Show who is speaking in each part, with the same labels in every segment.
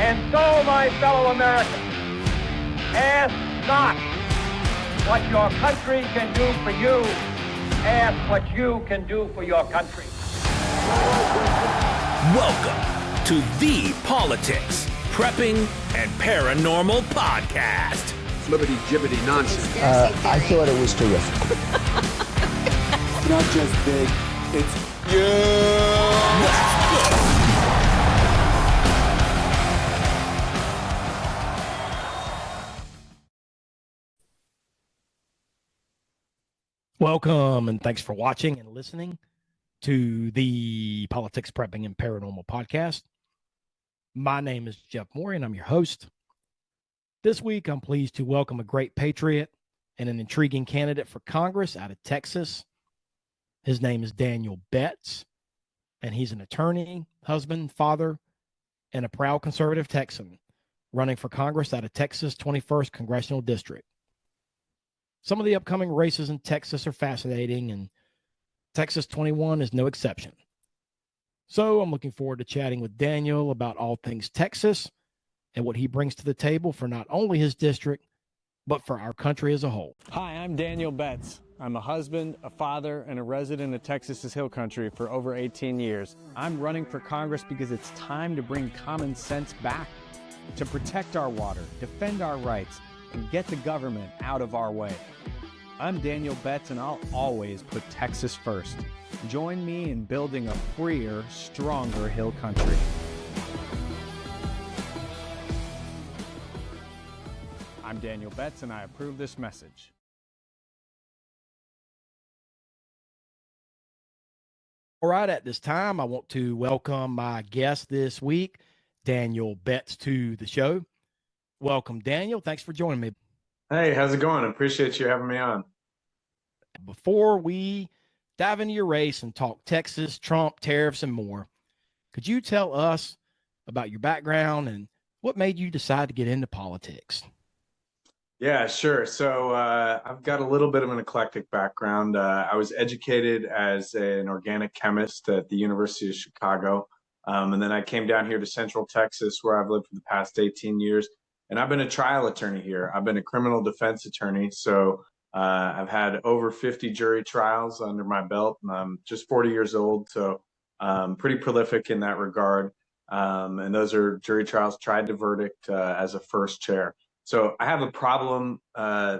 Speaker 1: And so, my fellow Americans, ask not what your country can do for you. Ask what you can do for your country.
Speaker 2: Welcome to the Politics, Prepping, and Paranormal Podcast.
Speaker 3: Flibbity-jibbity nonsense.
Speaker 4: I thought it was terrific.
Speaker 5: It's not just big, it's yeah!
Speaker 2: Let's go!
Speaker 6: Welcome, and thanks for watching and listening to the Politics, Prepping, and Paranormal Podcast. My name is Jeff Morey, and I'm your host. This week, I'm pleased to welcome a great patriot and an intriguing candidate for Congress out of Texas. His name is Daniel Betts, and he's an attorney, husband, father, and a proud conservative Texan running for Congress out of Texas' 21st Congressional District. Some of the upcoming races in Texas are fascinating, and Texas 21 is no exception. So I'm looking forward to chatting with Daniel about all things Texas and what he brings to the table for not only his district, but for our country as a whole.
Speaker 7: Hi, I'm Daniel Betts. I'm a husband, a father, and a resident of Texas's Hill Country for over 18 years. I'm running for Congress because it's time to bring common sense back, to protect our water, defend our rights, and get the government out of our way. I'm Daniel Betts, and I'll always put Texas first. Join me in building a freer, stronger Hill Country. I'm Daniel Betts, and I approve this message.
Speaker 6: All right, at this time, I want to welcome my guest this week, Daniel Betts, to the show. Welcome, Daniel. Thanks for joining me.
Speaker 8: Hey, how's it going? I appreciate you having me on.
Speaker 6: Before we dive into your race and talk Texas, Trump, tariffs, and more, could you tell us about your background and what made you decide to get into politics?
Speaker 8: Yeah, sure. So I've got a little bit of an eclectic background. I was educated as an organic chemist at the University of Chicago. And then I came down here to Central Texas, where I've lived for the past 18 years. And I've been a trial attorney here. I've been a criminal defense attorney. So I've had over 50 jury trials under my belt. I'm just 40 years old, so pretty prolific in that regard. And those are jury trials tried to verdict as a first chair. So I have a problem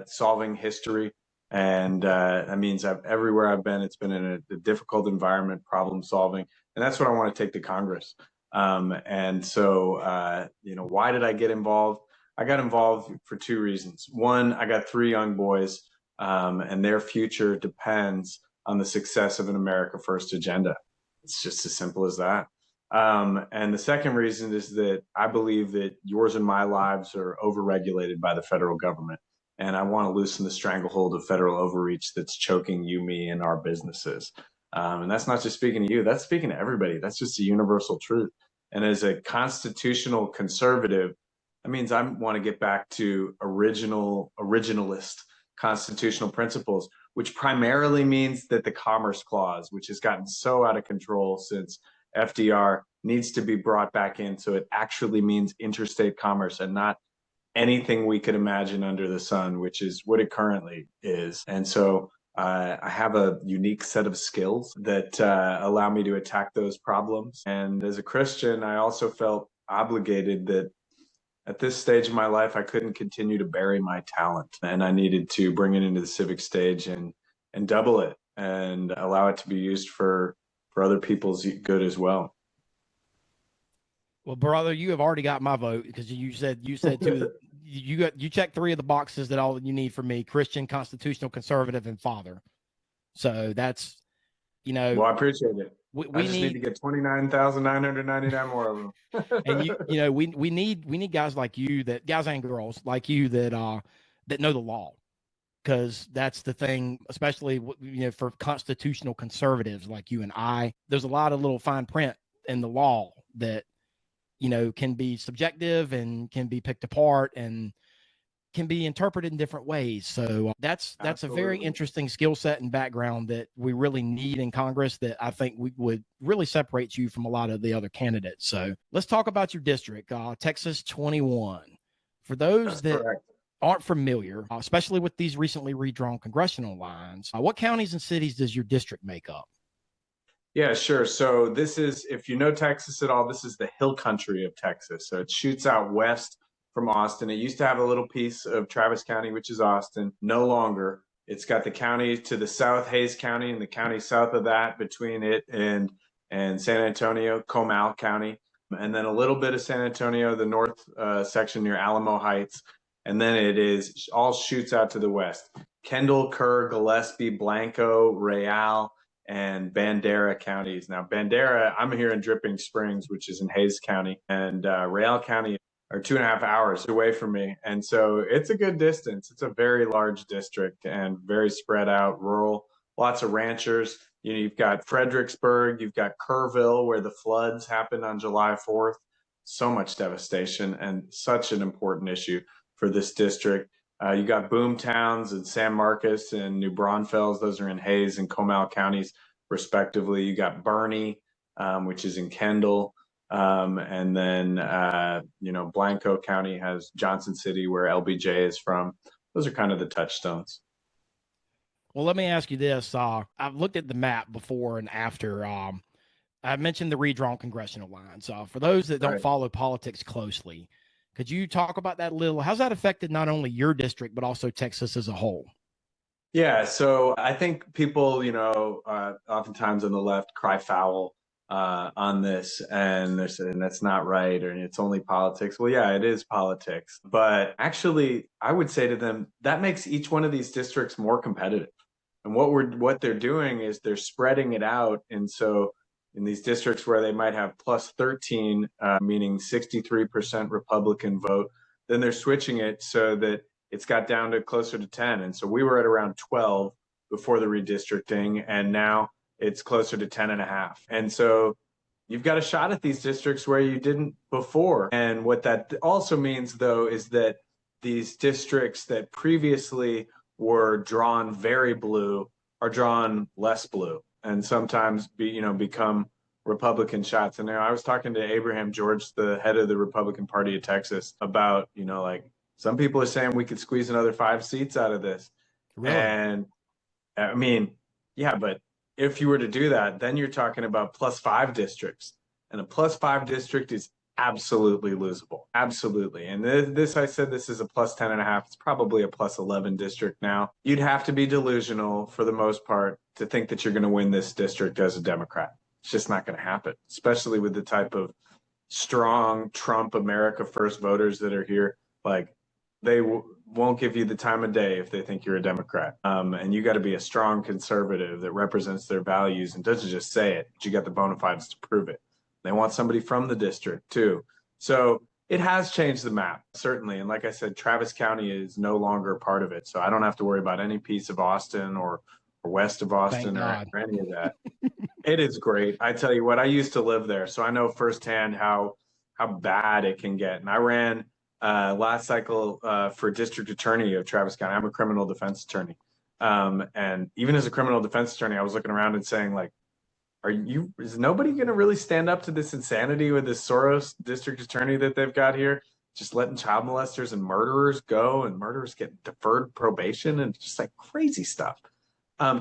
Speaker 8: solving history. And that means everywhere I've been, it's been in a difficult environment, problem solving. And that's what I want to take to Congress. And so, why did I get involved? I got involved for two reasons. One, I got three young boys, and their future depends on the success of an America First agenda. It's just as simple as that. And the second reason is that I believe that yours and my lives are overregulated by the federal government. And I want to loosen the stranglehold of federal overreach that's choking you, me, and our businesses. And that's not just speaking to you, that's speaking to everybody. That's just a universal truth. And as a constitutional conservative, that means I want to get back to originalist constitutional principles, which primarily means that the Commerce Clause, which has gotten so out of control since FDR, needs to be brought back in so it actually means interstate commerce and not anything we could imagine under the sun, which is what it currently is. And so I have a unique set of skills that allow me to attack those problems. And as a Christian, I also felt obligated that at this stage of my life, I couldn't continue to bury my talent, and I needed to bring it into the civic stage and double it and allow it to be used for other people's good as well.
Speaker 6: Well, brother, you have already got my vote because you said you checked three of the boxes that all you need for me: Christian, constitutional, conservative, and father. So that's,
Speaker 8: Well, I appreciate it.
Speaker 6: We
Speaker 8: just need to get 29,999 more of them.
Speaker 6: And we need guys like you, that guys and girls like you that know the law, because that's the thing, especially for constitutional conservatives like you and I. There's a lot of little fine print in the law that can be subjective and can be picked apart, and can be interpreted in different ways. So that's a very
Speaker 8: Absolutely.
Speaker 6: interesting skill set and background that we really need in Congress, that I think we would really separate you from a lot of the other candidates. So let's talk about your district, Texas 21. For those that aren't familiar, especially with these recently redrawn congressional lines, what counties and cities does your district make up?
Speaker 8: Yeah, sure. So this is, if you know Texas at all, this is the hill country of Texas. So it shoots out west from Austin. It used to have a little piece of Travis County, which is Austin. No longer. It's got the county to the south, Hayes County, and the county south of that between it and San Antonio, Comal County, and then a little bit of San Antonio, the north section near Alamo Heights, and then it is all shoots out to the west. Kendall, Kerr, Gillespie, Blanco, Real, and Bandera counties. Now, Bandera, I'm here in Dripping Springs, which is in Hayes County, and Real County are 2.5 hours away from me. And so it's a good distance. It's a very large district and very spread out, rural, lots of ranchers. You know, you've got Fredericksburg, you've got Kerrville, where the floods happened on July 4th. So much devastation and such an important issue for this district. You got boom towns in San Marcos and New Braunfels. Those are in Hayes and Comal counties, respectively. You got Bernie, which is in Kendall. And then, Blanco County has Johnson City, where LBJ is from. Those are kind of the touchstones.
Speaker 6: Well, let me ask you this. I've looked at the map before and after. I mentioned the redrawn congressional lines. For those that don't follow politics closely, could you talk about that a little? How's that affected not only your district, but also Texas as a whole?
Speaker 8: Yeah, so I think people, oftentimes on the left cry foul on this, and they're saying that's not right, or it's only politics. Well, yeah, it is politics. But actually, I would say to them, that makes each one of these districts more competitive. And what they're doing is they're spreading it out. And so in these districts where they might have plus 13, meaning 63% Republican vote, then they're switching it so that it's got down to closer to 10. And so we were at around 12 before the redistricting, and now it's closer to 10.5. And so you've got a shot at these districts where you didn't before. And what that also means, though, is that these districts that previously were drawn very blue are drawn less blue, and sometimes become Republican shots. And I was talking to Abraham George, the head of the Republican Party of Texas, about, some people are saying we could squeeze another 5 seats out of this.
Speaker 6: Really?
Speaker 8: And I mean, yeah, but if you were to do that, then you're talking about plus 5 districts. And a plus 5 district is absolutely losable. Absolutely. And I said this is a plus 10.5. It's probably a plus 11 district now. You'd have to be delusional for the most part to think that you're going to win this district as a Democrat. It's just not going to happen, especially with the type of strong Trump America First voters that are here. Like, they won't give you the time of day if they think you're a Democrat. And you got to be a strong conservative that represents their values and doesn't just say it, but you got the bona fides to prove it. They want somebody from the district too. So it has changed the map, certainly. And like I said, Travis County is no longer a part of it. So I don't have to worry about any piece of Austin or west of Austin or any of that. It is great. I tell you what, I used to live there, so I know firsthand how bad it can get. And I ran last cycle for district attorney of Travis County. I'm a criminal defense attorney. And even as a criminal defense attorney, I was looking around and saying, like, is nobody going to really stand up to this insanity with this Soros district attorney that they've got here? Just letting child molesters and murderers go, and murderers get deferred probation and just like crazy stuff.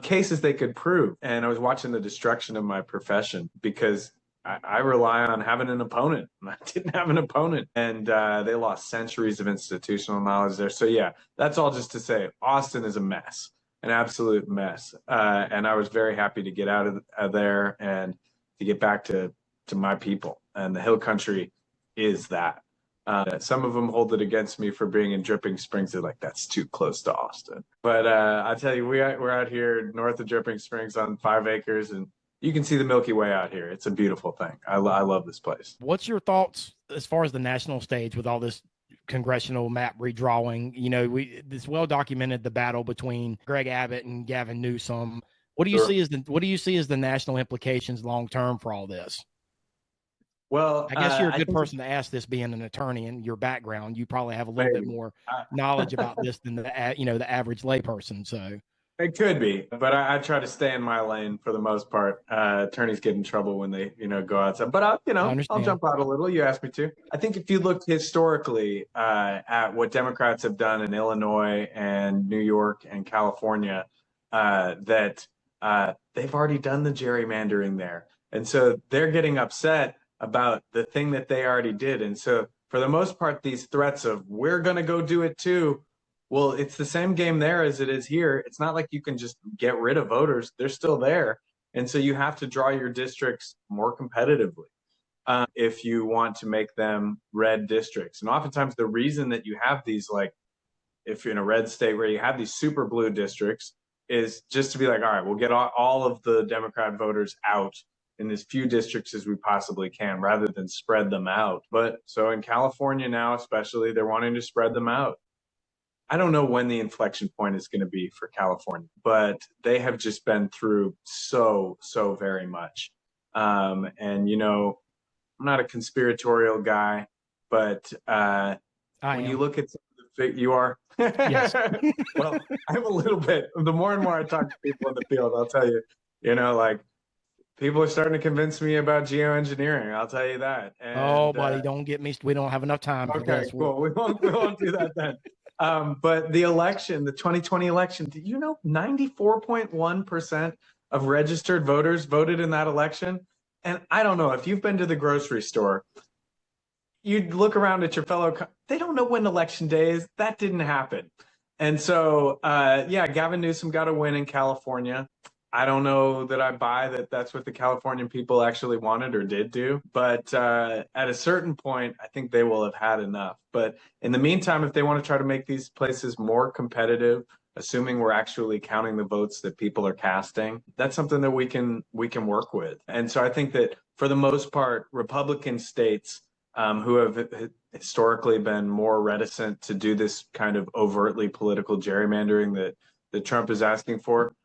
Speaker 8: Cases they could prove. And I was watching the destruction of my profession because I rely on having an opponent. I didn't have an opponent, and they lost centuries of institutional knowledge there. So yeah, that's all just to say Austin is a mess, an absolute mess. And I was very happy to get out of there and to get back to my people. And the Hill Country is that. Some of them hold it against me for being in Dripping Springs. They're like, that's too close to Austin. But I tell you, we're out here north of Dripping Springs on 5 acres, and you can see the Milky Way out here. It's a beautiful thing. I love this place.
Speaker 6: What's your thoughts as far as the national stage with all this congressional map redrawing? This well documented the battle between Greg Abbott and Gavin Newsom. What do you see as the national implications long term for all this?
Speaker 8: Well,
Speaker 6: I guess you're a
Speaker 8: I
Speaker 6: good
Speaker 8: think
Speaker 6: person to ask this, being an attorney and your background. You probably have a little bit
Speaker 8: maybe.
Speaker 6: more knowledge about this than the average layperson. So
Speaker 8: It could be, but I try to stay in my lane for the most part. Attorneys get in trouble when they, go outside. But
Speaker 6: I
Speaker 8: I'll
Speaker 6: understand.
Speaker 8: jump out a little. You asked me to. I think if you look historically at what Democrats have done in Illinois and New York and California, that they've already done the gerrymandering there, and so they're getting upset about the thing that they already did. And so, for the most part, these threats of "we're going to go do it too." Well, it's the same game there as it is here. It's not like you can just get rid of voters. They're still there. And so you have to draw your districts more competitively if you want to make them red districts. And oftentimes the reason that you have these, like if you're in a red state where you have these super blue districts, is just to be like, all right, we'll get all of the Democrat voters out in as few districts as we possibly can rather than spread them out. But so in California now, especially, they're wanting to spread them out. I don't know when the inflection point is going to be for California, but they have just been through so very much. And, I'm not a conspiratorial guy, but when you look at you are.
Speaker 6: Yes.
Speaker 8: Well, I have a little bit. The more and more I talk to people in the field, I'll tell you, like people are starting to convince me about geoengineering. I'll tell you that. And,
Speaker 6: buddy, don't get me. We don't have enough time for
Speaker 8: okay,
Speaker 6: this.
Speaker 8: cool. We won't do that then. But the election, the 2020 election, did you know 94.1% of registered voters voted in that election? And I don't know if you've been to the grocery store, you'd look around at your they don't know when election day is. That didn't happen. And so, Gavin Newsom got a win in California. I don't know that I buy that that's what the Californian people actually wanted or did do. But at a certain point, I think they will have had enough. But in the meantime, if they want to try to make these places more competitive, assuming we're actually counting the votes that people are casting, that's something that we can work with. And so I think that for the most part, Republican states who have historically been more reticent to do this kind of overtly political gerrymandering that Trump is asking for,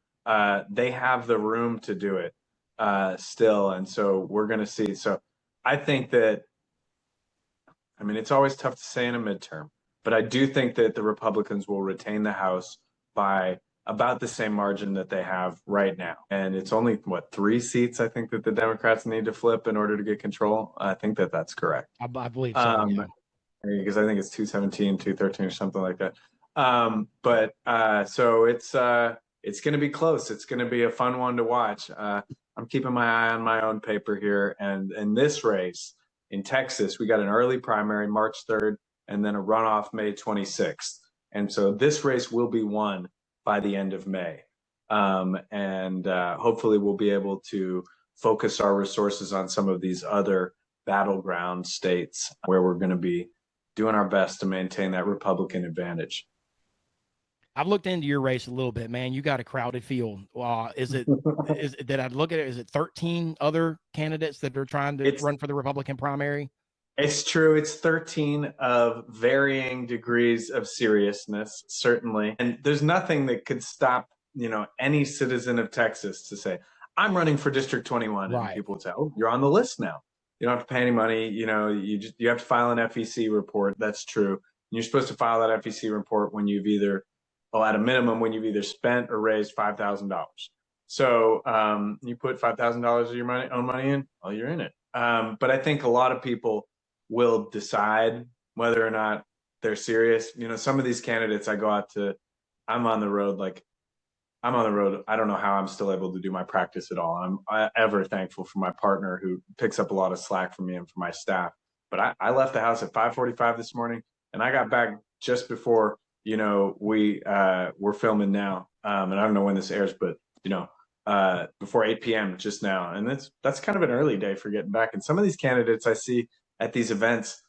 Speaker 8: they have the room to do it still. And so we're going to see. So I think that, it's always tough to say in a midterm, but I do think that the Republicans will retain the House by about the same margin that they have right now. And it's only, 3 seats, I think, that the Democrats need to flip in order to get control. I think that that's correct.
Speaker 6: I believe so, yeah.
Speaker 8: Because I think it's 217, 213 or something like that. So it's going to be close. It's going to be a fun one to watch. I'm keeping my eye on my own paper here. And in this race in Texas, we got an early primary March 3rd and then a runoff May 26th. And so this race will be won by the end of May. Hopefully we'll be able to focus our resources on some of these other battleground states where we're going to be doing our best to maintain that Republican advantage.
Speaker 6: I've looked into your race a little bit, man. You got a crowded field. Did I look at it? Is it 13 other candidates that are trying to run for the Republican primary?
Speaker 8: It's true. It's 13 of varying degrees of seriousness, certainly. And there's nothing that could stop, any citizen of Texas to say, I'm running for District 21.
Speaker 6: Right.
Speaker 8: And people would say, oh, you're on the list now. You don't have to pay any money. You have to file an FEC report. That's true. And you're supposed to file that FEC report when you've at a minimum, when you've either spent or raised $5,000. So you put $5,000 of your own money in, well, you're in it. But I think a lot of people will decide whether or not they're serious. Some of these candidates I'm on the road. I don't know how I'm still able to do my practice at all. I'm ever thankful for my partner who picks up a lot of slack for me and for my staff. But I left the house at 5:45 this morning and I got back just before, we're filming now. And I don't know when this airs, but, before 8 p.m. just now. And that's kind of an early day for getting back. And some of these candidates I see at these events,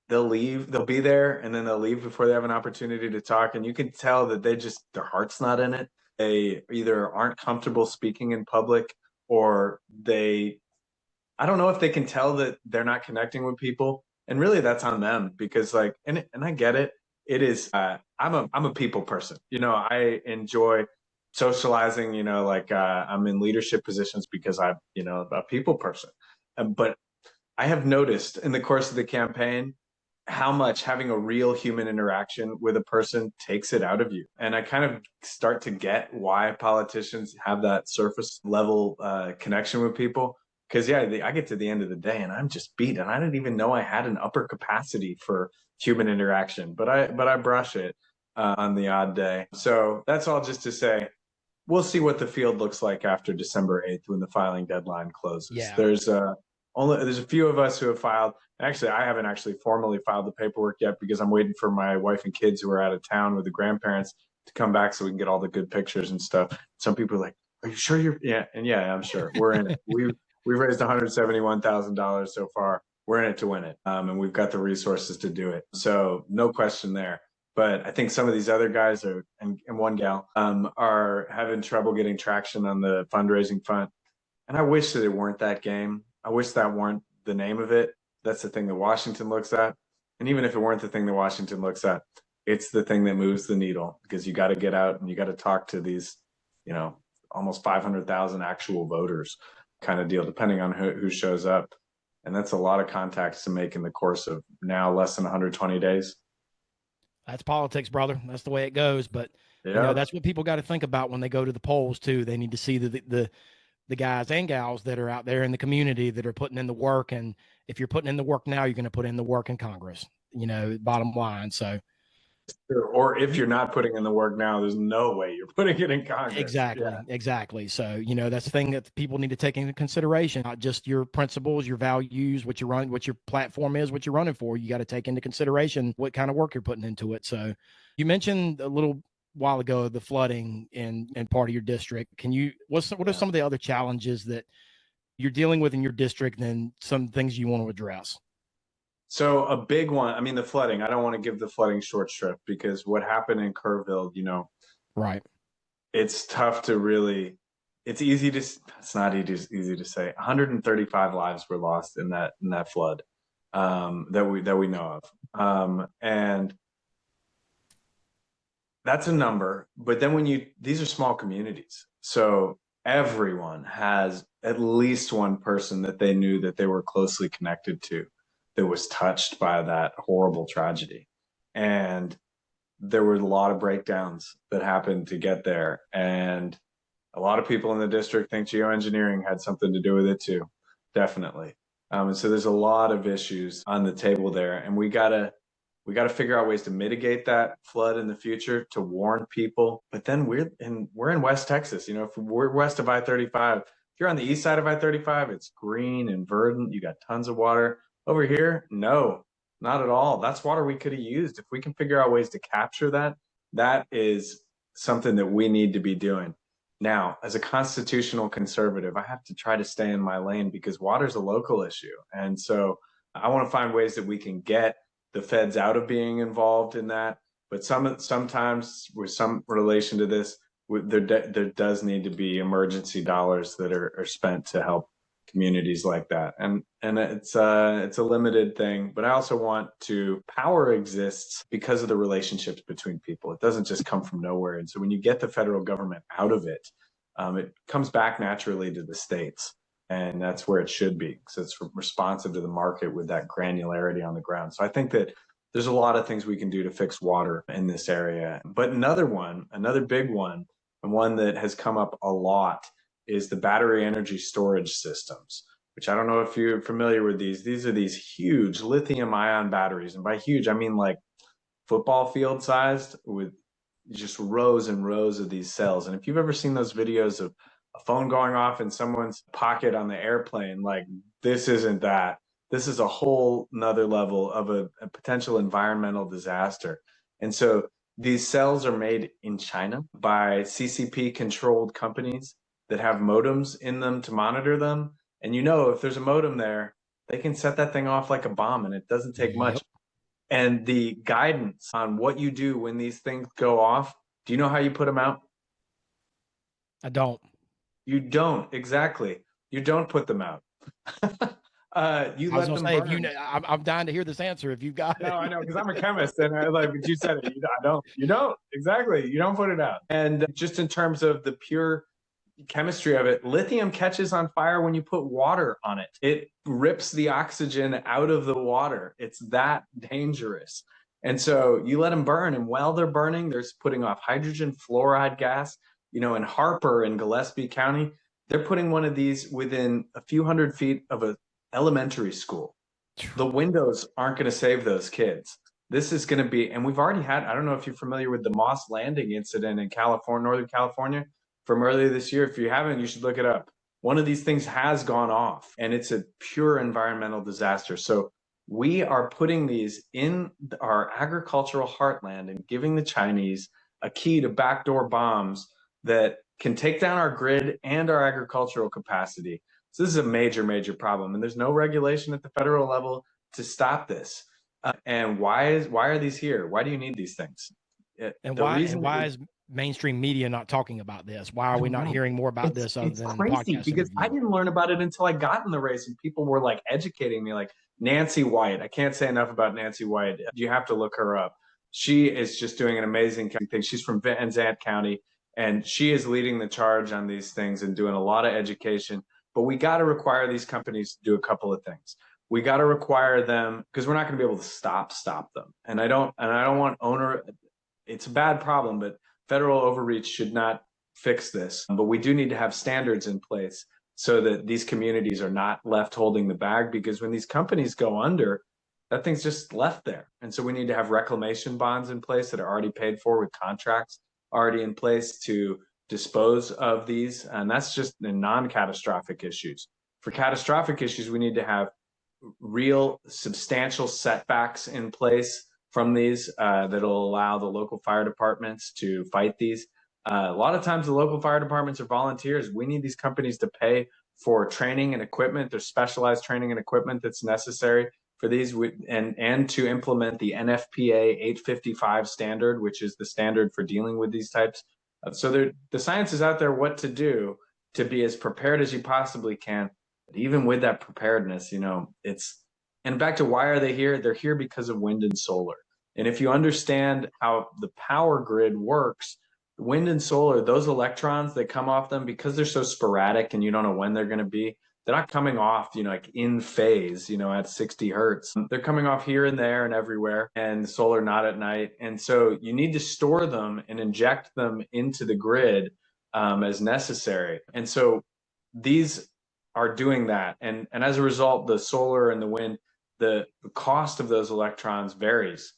Speaker 8: they'll be there and then they'll leave before they have an opportunity to talk. And you can tell that their heart's not in it. They either aren't comfortable speaking in public or I don't know if they can tell that they're not connecting with people. And really that's on them because and I get it. It is, I'm a people person. I enjoy socializing, I'm in leadership positions because I'm, a people person. But I have noticed in the course of the campaign how much having a real human interaction with a person takes it out of you. And I kind of start to get why politicians have that surface level connection with people. Because I get to the end of the day and I'm just beat, and I didn't even know I had an upper capacity for human interaction, but I brush it on the odd day. So that's all just to say, we'll see what the field looks like after December 8th when the filing deadline closes.
Speaker 6: Yeah.
Speaker 8: There's a few of us who have filed. Actually, I haven't actually formally filed the paperwork yet because I'm waiting for my wife and kids who are out of town with the grandparents to come back so we can get all the good pictures and stuff. Some people are like, "Are you sure you're?" Yeah, and yeah, I'm sure. We're in it. We've raised $171,000 so far. We're in it to win it, and we've got the resources to do it. So no question there. But I think some of these other guys and one gal are having trouble getting traction on the fundraising front. And I wish that it weren't that game. I wish that weren't the name of it. That's the thing that Washington looks at. And even if it weren't the thing that Washington looks at, it's the thing that moves the needle, because you got to get out and you got to talk to these, almost 500,000 actual voters kind of deal, depending on who shows up. And that's a lot of contacts to make in the course of now less than 120 days.
Speaker 6: That's politics, brother. That's the way it goes. But that's what people got to think about when they go to the polls too. They need to see the guys and gals that are out there in the community that are putting in the work. And if you're putting in the work now, you're going to put in the work in Congress, bottom line. So,
Speaker 8: or if you're not putting in the work now, there's no way you're putting it in Congress.
Speaker 6: Exactly. So, that's the thing that people need to take into consideration, not just your principles, your values, what your platform is, what you're running for. You got to take into consideration what kind of work you're putting into it. So you mentioned a little while ago the flooding in part of your district. What are some of the other challenges that you're dealing with in your district, and some things you want to address?
Speaker 8: So a big one, the flooding, I don't want to give the flooding short shrift, because what happened in Kerrville,
Speaker 6: right.
Speaker 8: It's tough to really, it's not easy to say. 135 lives were lost in that flood that we know of. And that's a number, but then these are small communities. So everyone has at least one person that they knew that they were closely connected to that was touched by that horrible tragedy. And there were a lot of breakdowns that happened to get there. And a lot of people in the district think geoengineering had something to do with it too. Definitely. And so there's a lot of issues on the table there. And we gotta figure out ways to mitigate that flood in the future, to warn people. But then we're in West Texas. If we're west of I-35, if you're on the east side of I-35, it's green and verdant. You got tons of water. Over here, no, not at all. That's water we could have used. If we can figure out ways to capture that, that is something that we need to be doing. Now, as a constitutional conservative, I have to try to stay in my lane, because water is a local issue. And so I want to find ways that we can get the feds out of being involved in that. But sometimes with some relation to this, there does need to be emergency dollars that are spent to help communities like that. And it's a limited thing, but I also want power exists because of the relationships between people. It doesn't just come from nowhere. And so when you get the federal government out of it, it comes back naturally to the states. And that's where it should be, because it's responsive to the market with that granularity on the ground. So I think that there's a lot of things we can do to fix water in this area. But another big one, and one that has come up a lot, is the battery energy storage systems, which I don't know if you're familiar with these. These are these huge lithium ion batteries. And by huge, I mean like football field sized, with just rows and rows of these cells. And if you've ever seen those videos of a phone going off in someone's pocket on the airplane, like, this isn't that. This is a whole nother level of a potential environmental disaster. And so these cells are made in China by CCP controlled companies that have modems in them to monitor them. And if there's a modem there, they can set that thing off like a bomb, and it doesn't take much. And the guidance on what you do when these things go off, do you know how you put them out?
Speaker 6: I don't.
Speaker 8: You don't, exactly. You don't put them out. You let them burn.
Speaker 6: I'm dying to hear this answer if you've got it.
Speaker 8: No, I know, because I'm a chemist, and but you said it. You don't, exactly. You don't put it out. And just in terms of the pure chemistry of it. Lithium catches on fire when you put water on it. It rips the oxygen out of the water. It's that dangerous. And so you let them burn, and while they're burning, they're putting off hydrogen fluoride gas. In Harper in Gillespie County, they're putting one of these within a few hundred feet of an elementary school. The windows aren't going to save those kids. This is going to be, and we've already had, I don't know if you're familiar with the Moss Landing incident in California, Northern California, from earlier this year. If you haven't, you should look it up. One of these things has gone off, and it's a pure environmental disaster. So we are putting these in our agricultural heartland and giving the Chinese a key to backdoor bombs that can take down our grid and our agricultural capacity. So this is a major, major problem. And there's no regulation at the federal level to stop this. And why are these here? Why do you need these things?
Speaker 6: Why is mainstream media not talking about this? Why are we not hearing more about this other than
Speaker 8: crazy? Because I didn't learn about it until I got in the race, and people were like educating me, like Nancy White. I can't say enough about Nancy White. You have to look her up. She is just doing an amazing thing. She's from Van Zandt County, and she is leading the charge on these things and doing a lot of education. But we got to require these companies to do a couple of things. We got to require them, because we're not going to be able to stop them. And I don't want it's a bad problem, but federal overreach should not fix this. But we do need to have standards in place so that these communities are not left holding the bag, because when these companies go under, that thing's just left there. And so we need to have reclamation bonds in place that are already paid for, with contracts already in place to dispose of these. And that's just the non-catastrophic issues. For catastrophic issues, we need to have real substantial setbacks in place from these that'll allow the local fire departments to fight these. A lot of times the local fire departments are volunteers. We need these companies to pay for training and equipment. There's specialized training and equipment that's necessary for these, and to implement the NFPA 855 standard, which is the standard for dealing with these types. So the science is out there what to do to be as prepared as you possibly can. But even with that preparedness, and back to why are they here? They're here because of wind and solar. And if you understand how the power grid works, wind and solar, those electrons that come off them, because they're so sporadic and you don't know when they're going to be, they're not coming off, like in phase, at 60 hertz. They're coming off here and there and everywhere, and solar not at night. And so you need to store them and inject them into the grid as necessary. And so these are doing that. And as a result, the solar and the wind, the cost of those electrons varies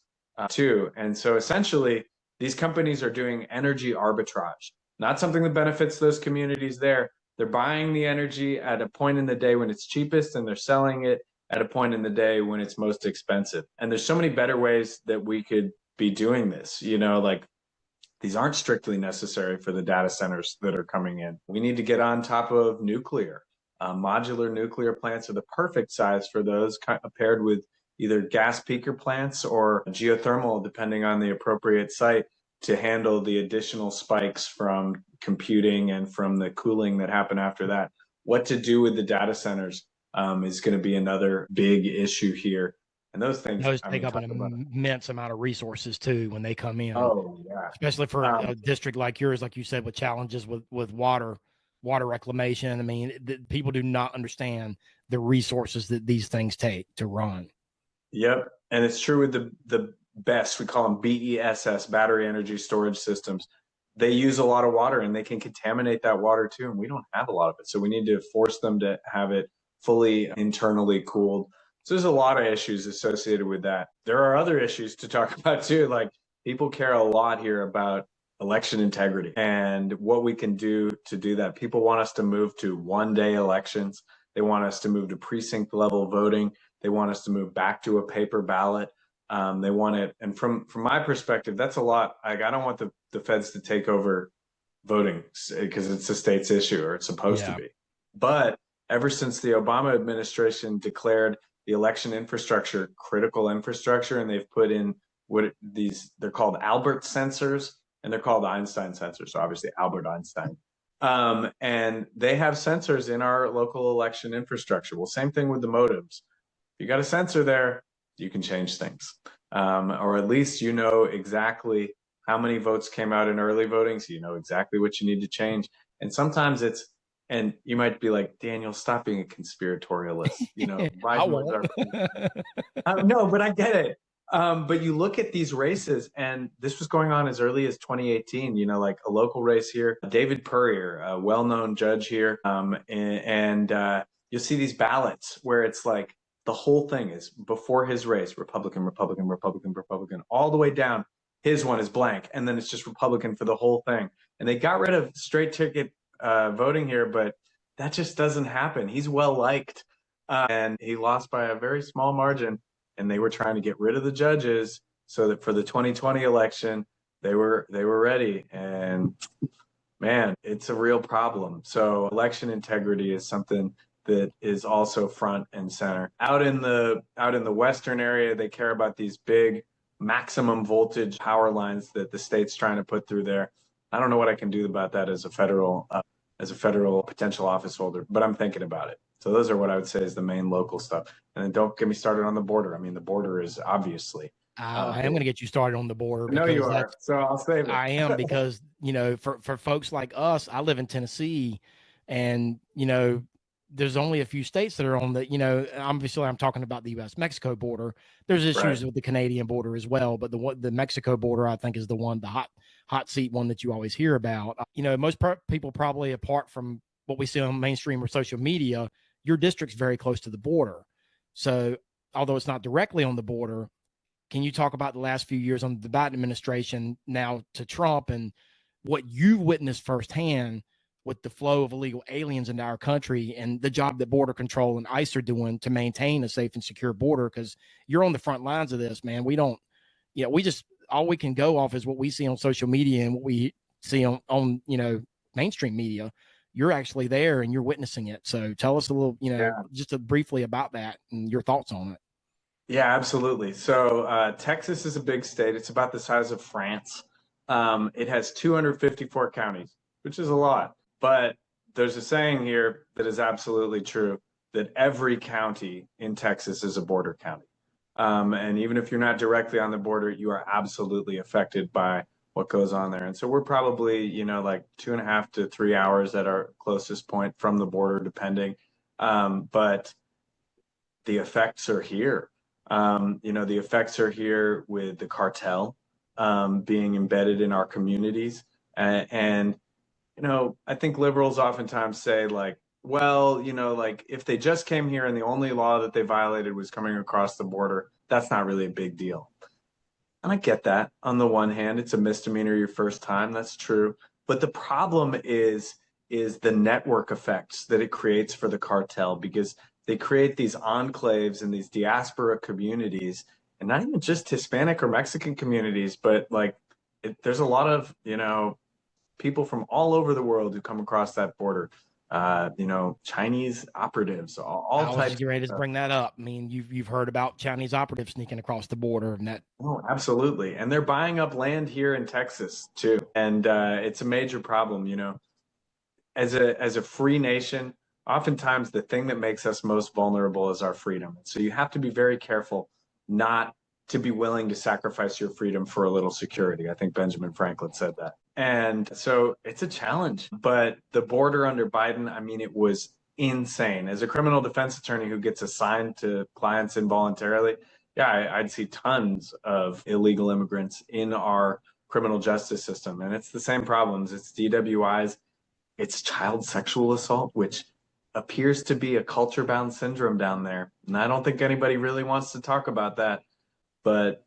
Speaker 8: too. And so essentially, these companies are doing energy arbitrage, not something that benefits those communities there. They're buying the energy at a point in the day when it's cheapest, and they're selling it at a point in the day when it's most expensive. And there's so many better ways that we could be doing this, like these aren't strictly necessary for the data centers that are coming in. We need to get on top of nuclear. Modular nuclear plants are the perfect size for those, paired with either gas peaker plants or geothermal, depending on the appropriate site, to handle the additional spikes from computing and from the cooling that happen after that. What to do with the data centers is going to be another big issue here. And those things
Speaker 6: take up an immense amount of resources too when they come in.
Speaker 8: Oh yeah,
Speaker 6: especially for a district like yours, like you said, with challenges with water reclamation. I mean, people do not understand the resources that these things take to run.
Speaker 8: Yep, and it's true with the BESS, we call them BESS, battery energy storage systems. They use a lot of water, and they can contaminate that water too, and we don't have a lot of it. So we need to force them to have it fully internally cooled. So there's a lot of issues associated with that. There are other issues to talk about too, like people care a lot here about election integrity and what we can do to do that. People want us to move to one-day elections. They want us to move to precinct level voting. They want us to move back to a paper ballot. They want it. And from my perspective, that's a lot. I don't want the feds to take over voting because it's a state's issue, or it's supposed to be. But ever since the Obama administration declared the election infrastructure critical infrastructure, and they've put in they're called Albert sensors, and they're called Einstein sensors. So obviously Albert Einstein. And they have sensors in our local election infrastructure. Well, same thing with the modems. If you got a sensor there, you can change things. Or at least exactly how many votes came out in early voting, so you know exactly what you need to change. And sometimes and you might be like, Daniel, stop being a conspiratorialist.
Speaker 6: I
Speaker 8: Biden was
Speaker 6: won't.
Speaker 8: no, but I get it. But you look at these races, and this was going on as early as 2018, like a local race here. David Purrier, a well-known judge here, and you'll see these ballots where it's like the whole thing is before his race, Republican, Republican, Republican, Republican, all the way down. His one is blank, and then it's just Republican for the whole thing. And they got rid of straight ticket voting here, but that just doesn't happen. He's well liked, and he lost by a very small margin. And they were trying to get rid of the judges so that for the 2020 election they were ready. And man, it's a real problem. So election integrity is something that is also front and center. Out in the western area, they care about these big maximum voltage power lines that the state's trying to put through there. I don't know what I can do about that as a federal potential office holder, but I'm thinking about it. So those are what I would say is the main local stuff. And then don't get me started on the border. I mean, the border is obviously.
Speaker 6: I am going to get you started on the border.
Speaker 8: I know you are, so I'll save it.
Speaker 6: I am because, for folks like us, I live in Tennessee, and, there's only a few states that are on the, obviously I'm talking about the U.S.-Mexico border. There's issues with the Canadian border as well, but the Mexico border, I think, is the one, the hot seat one that you always hear about. Most people probably, apart from what we see on mainstream or social media, your district's very close to the border. So although it's not directly on the border, can you talk about the last few years on the Biden administration now to Trump and what you've witnessed firsthand with the flow of illegal aliens into our country and the job that Border Control and ICE are doing to maintain a safe and secure border? Because you're on the front lines of this, man. All we can go off is what we see on social media and what we see on mainstream media. You're actually there and you're witnessing it. So tell us a little, just briefly about that and your thoughts on it.
Speaker 8: Yeah, absolutely. So Texas is a big state. It's about the size of France. It has 254 counties, which is a lot. But there's a saying here that is absolutely true, that every county in Texas is a border county. And even if you're not directly on the border, you are absolutely affected by what goes on there. And so we're probably, like 2.5 to 3 hours at our closest point from the border, depending. But the effects are here. The effects are here with the cartel being embedded in our communities. And I think liberals oftentimes say if they just came here and the only law that they violated was coming across the border, that's not really a big deal. And I get that. On the one hand, it's a misdemeanor your first time. That's true. But the problem is the network effects that it creates for the cartel, because they create these enclaves and these diaspora communities, and not even just Hispanic or Mexican communities, but there's a lot of, people from all over the world who come across that border. Chinese operatives, all types.
Speaker 6: I was ready to bring that up. I mean, you've heard about Chinese operatives sneaking across the border and that.
Speaker 8: Oh, absolutely. And they're buying up land here in Texas too. And it's a major problem, as a free nation. Oftentimes the thing that makes us most vulnerable is our freedom. So you have to be very careful not to be willing to sacrifice your freedom for a little security. I think Benjamin Franklin said that. And so it's a challenge. But the border under Biden, I mean, it was insane. As a criminal defense attorney who gets assigned to clients involuntarily, I'd see tons of illegal immigrants in our criminal justice system. And it's the same problems. It's DWIs, it's child sexual assault, which appears to be a culture-bound syndrome down there. And I don't think anybody really wants to talk about that. But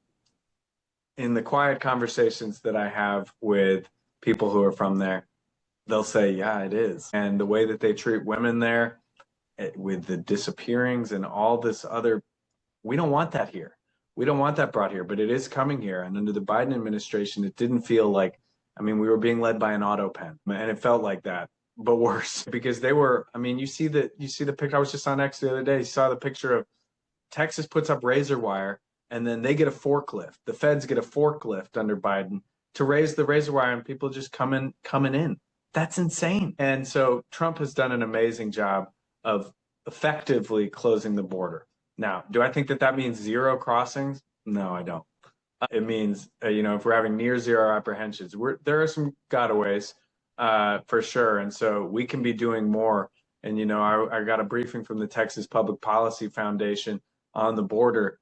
Speaker 8: in the quiet conversations that I have with people who are from there, they'll say, yeah, it is. And the way that they treat women there, with the disappearings and all this other, we don't want that here. We don't want that brought here, but it is coming here. And under the Biden administration, it didn't feel like, we were being led by an auto pen, and it felt like that, but worse, because they were, you see the picture. I was just on X the other day. You saw the picture of Texas puts up razor wire, and then they get a forklift. The feds get a forklift under Biden to raise the razor wire, and people just coming in. That's insane. And so Trump has done an amazing job of effectively closing the border. Now, do I think that means zero crossings? No, I don't. It means, if we're having near zero apprehensions, there are some gotaways. for sure. And so we can be doing more. And, I got a briefing from the Texas Public Policy Foundation on the border.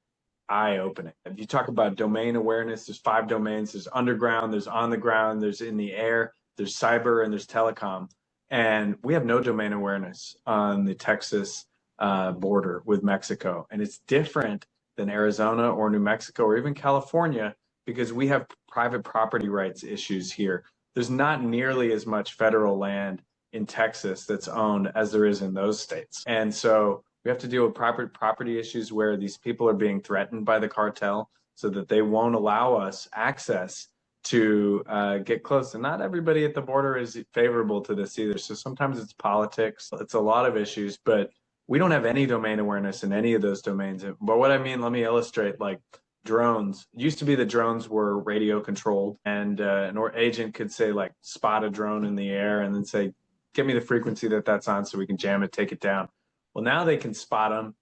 Speaker 8: Eye-opening. If you talk about domain awareness, there's 5 domains. There's underground, there's on the ground, there's in the air, there's cyber, and there's telecom. And we have no domain awareness on the Texas border with Mexico. And it's different than Arizona or New Mexico or even California because we have private property rights issues here. There's not nearly as much federal land in Texas that's owned as there is in those states. And so we have to deal with property issues where these people are being threatened by the cartel so that they won't allow us access to get close. And not everybody at the border is favorable to this either. So sometimes it's politics. It's a lot of issues, but we don't have any domain awareness in any of those domains. But what I mean, let me illustrate, like drones. It used to be the drones were radio controlled and an agent could say like spot a drone in the air and then say, give me the frequency that's on so we can jam it, take it down. Well, now they can spot them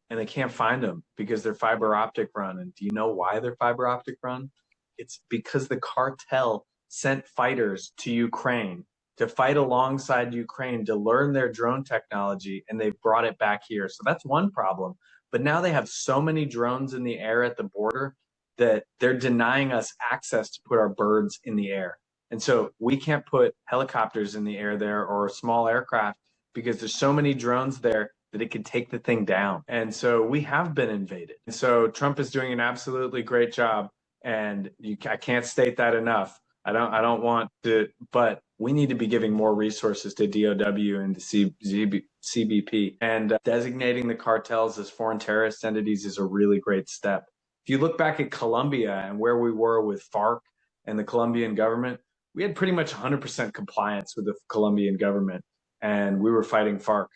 Speaker 8: and they can't find them because they're fiber optic run. And do you know why they're fiber optic run? It's because the cartel sent fighters to Ukraine to fight alongside Ukraine to learn their drone technology, and they've brought it back here. So that's one problem. But now they have so many drones in the air at the border that they're denying us access to put our birds in the air. And so we can't put helicopters in the air there or a small aircraft because there's so many drones there that it could take the thing down. And so we have been invaded. And so Trump is doing an absolutely great job. And I can't state that enough. I don't want to, but we need to be giving more resources to DOW and to CBP. And designating the cartels as foreign terrorist entities is a really great step. If you look back at Colombia and where we were with FARC and the Colombian government, we had pretty much 100% compliance with the Colombian government, and we were fighting FARC.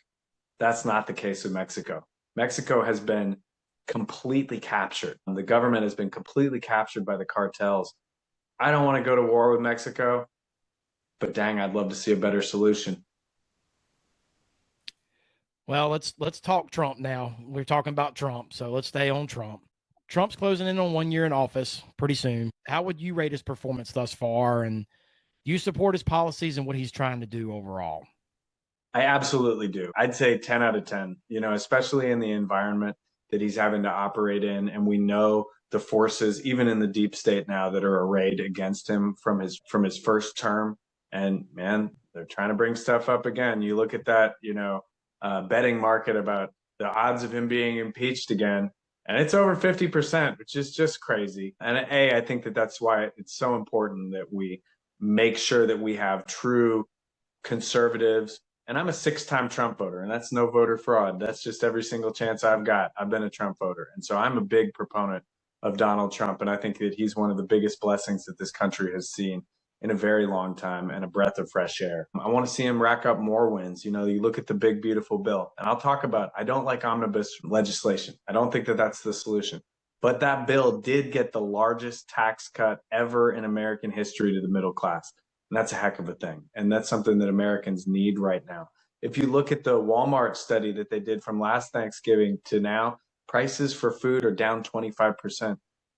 Speaker 8: That's not the case with Mexico. Mexico has been completely captured. The government has been completely captured by the cartels. I don't want to go to war with Mexico, but dang, I'd love to see a better solution.
Speaker 6: Well, let's talk Trump now. We're talking about Trump, so let's stay on Trump. Trump's closing in on 1 year in office pretty soon. How would you rate his performance thus far? And do you support his policies and what he's trying to do overall?
Speaker 8: I absolutely do. I'd say 10 out of 10, especially in the environment that he's having to operate in. And we know the forces, even in the deep state now, that are arrayed against him from his first term. And man, they're trying to bring stuff up again. You look at that, betting market about the odds of him being impeached again, and it's over 50%, which is just crazy. And I think that's why it's so important that we make sure that we have true conservatives. And I'm a 6-time Trump voter, and that's no voter fraud. That's just every single chance I've got. I've been a Trump voter. And so I'm a big proponent of Donald Trump. And I think that he's one of the biggest blessings that this country has seen in a very long time, and a breath of fresh air. I want to see him rack up more wins. You look at the big, beautiful bill, and I'll talk about, I don't like omnibus legislation. I don't think that that's the solution. But that bill did get the largest tax cut ever in American history to the middle class. And that's a heck of a thing. And that's something that Americans need right now. If you look at the Walmart study that they did from last Thanksgiving to now, prices for food are down 25%.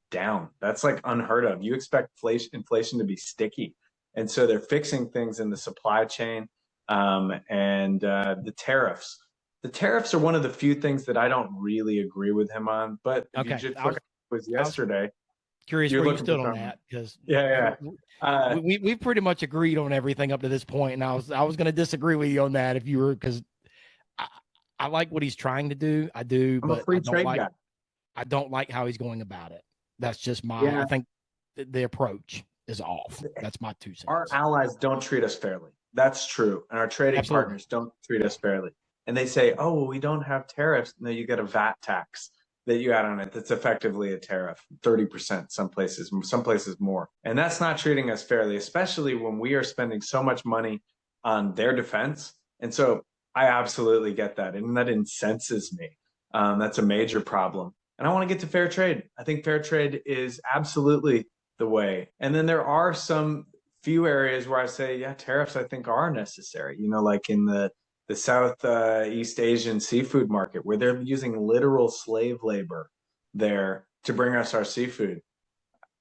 Speaker 8: Down. That's like unheard of. You expect inflation to be sticky. And so they're fixing things in the supply chain and the tariffs. The tariffs are one of the few things that I don't really agree with him on. But if you just look at what was yesterday.
Speaker 6: Curious where you stood on that, because we pretty much agreed on everything up to this point, and I was going to disagree with you on that if you were, because I like what he's trying to do. I do, but I don't like how he's going about it. That's just I think the approach is off. That's my 2 cents.
Speaker 8: Our allies don't treat us fairly. That's true. And our trading partners don't treat us fairly. And they say, oh, well, we don't have tariffs. No, you get a VAT tax that you add on it. That's effectively a tariff, 30%, some places more. And that's not treating us fairly, especially when we are spending so much money on their defense. And so I absolutely get that. And that incenses me. That's a major problem. And I want to get to fair trade. I think fair trade is absolutely the way. And then there are some few areas where I say, yeah, tariffs I think are necessary. Like in the Southeast Asian seafood market, where they're using literal slave labor there to bring us our seafood.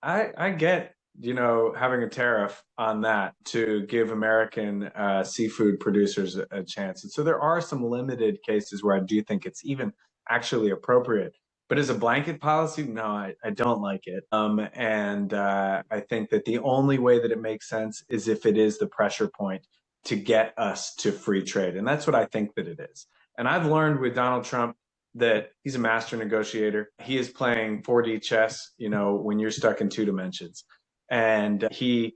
Speaker 8: I get having a tariff on that to give American seafood producers a chance. And so there are some limited cases where I do think it's even actually appropriate. But as a blanket policy, no, I don't like it. And I think that the only way that it makes sense is if it is the pressure point to get us to free trade. And that's what I think that it is. And I've learned with Donald Trump that he's a master negotiator. He is playing 4D chess, when you're stuck in two dimensions. And I've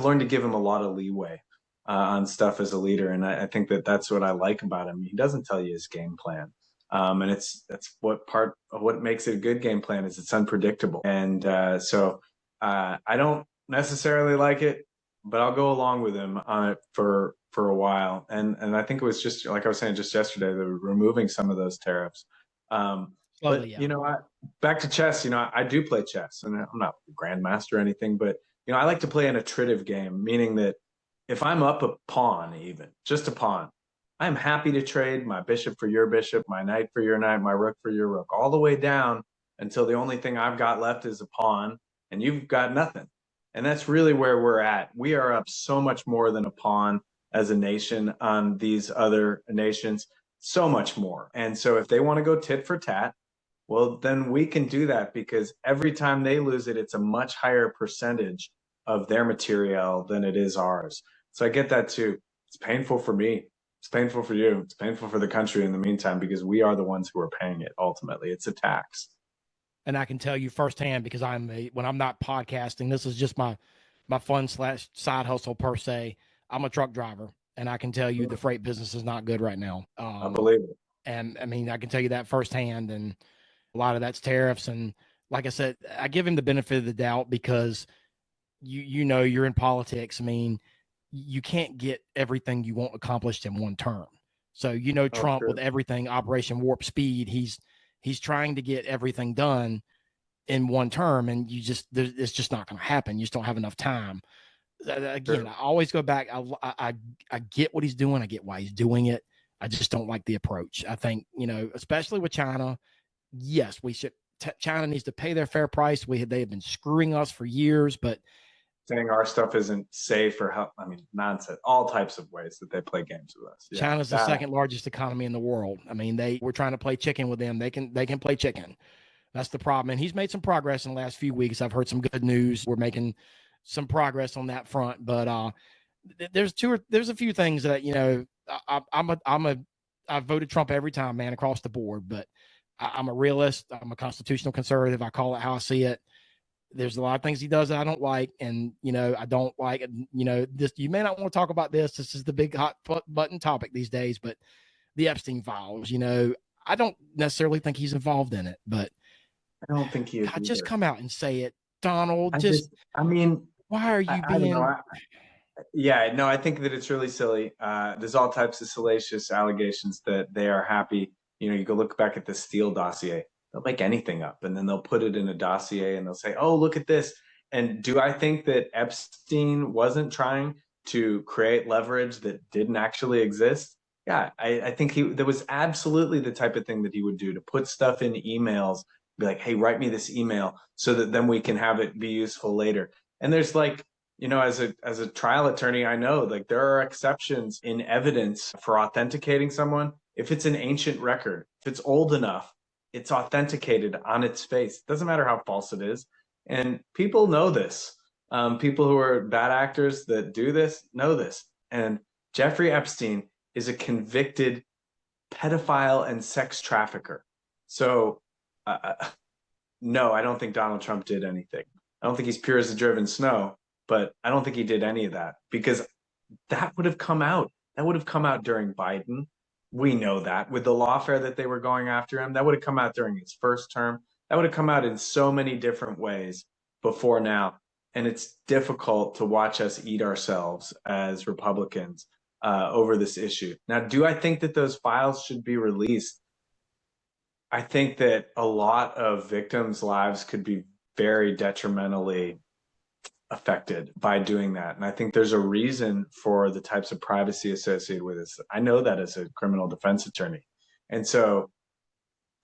Speaker 8: learned to give him a lot of leeway on stuff as a leader. And I think that that's what I like about him. He doesn't tell you his game plan. And that's what part of what makes it a good game plan is it's unpredictable. And so I don't necessarily like it, but I'll go along with him on it for a while. And I think it was just like I was saying just yesterday, they were removing some of those tariffs.
Speaker 6: Slowly,
Speaker 8: but back to chess, I do play chess, and I'm not a grandmaster or anything, but I like to play an attritive game, meaning that if I'm up a pawn, even just a pawn, I'm happy to trade my bishop for your bishop, my knight for your knight, my rook for your rook, all the way down until the only thing I've got left is a pawn and you've got nothing. And that's really where we're at. We are up so much more than a pawn as a nation on these other nations, so much more. And so if they want to go tit for tat, well, then we can do that because every time they lose it, it's a much higher percentage of their material than it is ours. So I get that too. It's painful for me. It's painful for you. It's painful for the country in the meantime, because we are the ones who are paying it. Ultimately, it's a tax.
Speaker 6: And I can tell you firsthand, because when I'm not podcasting, this is just my fun / side hustle per se. I'm a truck driver, and I can tell you the freight business is not good right now.
Speaker 8: I believe it.
Speaker 6: And I mean, I can tell you that firsthand, and a lot of that's tariffs. And like I said, I give him the benefit of the doubt because you're in politics. I mean, you can't get everything you want accomplished in one term. So, Trump with everything, Operation Warp Speed, he's trying to get everything done in one term, and it's just not going to happen. You just don't have enough time. Again, I always go back. I get what he's doing. I get why he's doing it. I just don't like the approach. I think, especially with China, yes, we should. China needs to pay their fair price. They have been screwing us for years, but
Speaker 8: saying our stuff isn't safe or help. I mean, nonsense. All types of ways that they play games with us. Yeah,
Speaker 6: China's the second largest economy in the world. I mean, we're trying to play chicken with them. They can play chicken. That's the problem. And he's made some progress in the last few weeks. I've heard some good news. We're making some progress on that front, but there's a few things that I voted Trump every time, man, across the board. But I'm a realist. I'm a constitutional conservative. I call it how I see it. There's a lot of things he does that I don't like, and I don't like. This, you may not want to talk about this. This is the big hot button topic these days. But the Epstein files, I don't necessarily think he's involved in it, but
Speaker 8: I don't think he is.
Speaker 6: God, just come out and say it, Donald. Why are you being?
Speaker 8: I don't know. I think that it's really silly. There's all types of salacious allegations that they are happy. You go look back at the Steele dossier. They'll make anything up, and then they'll put it in a dossier, and they'll say, "Oh, look at this." And do I think that Epstein wasn't trying to create leverage that didn't actually exist? Yeah, I think that was absolutely the type of thing that he would do, to put stuff in emails, be like, "Hey, write me this email so that then we can have it be useful later." And there's as a trial attorney, I know there are exceptions in evidence for authenticating someone. If it's an ancient record, if it's old enough, it's authenticated on its face. Doesn't matter how false it is. And people know this. People who are bad actors that do this know this. And Jeffrey Epstein is a convicted pedophile and sex trafficker. So, no, I don't think Donald Trump did anything. I don't think he's pure as the driven snow, but I don't think he did any of that, because that would have come out. That would have come out during Biden. We know that with the lawfare that they were going after him, that would have come out during his first term. That would have come out in so many different ways before now. And it's difficult to watch us eat ourselves as Republicans over this issue. Now, do I think that those files should be released? I think that a lot of victims' lives could be very detrimentally affected by doing that. And I think there's a reason for the types of privacy associated with this. I know that as a criminal defense attorney. And so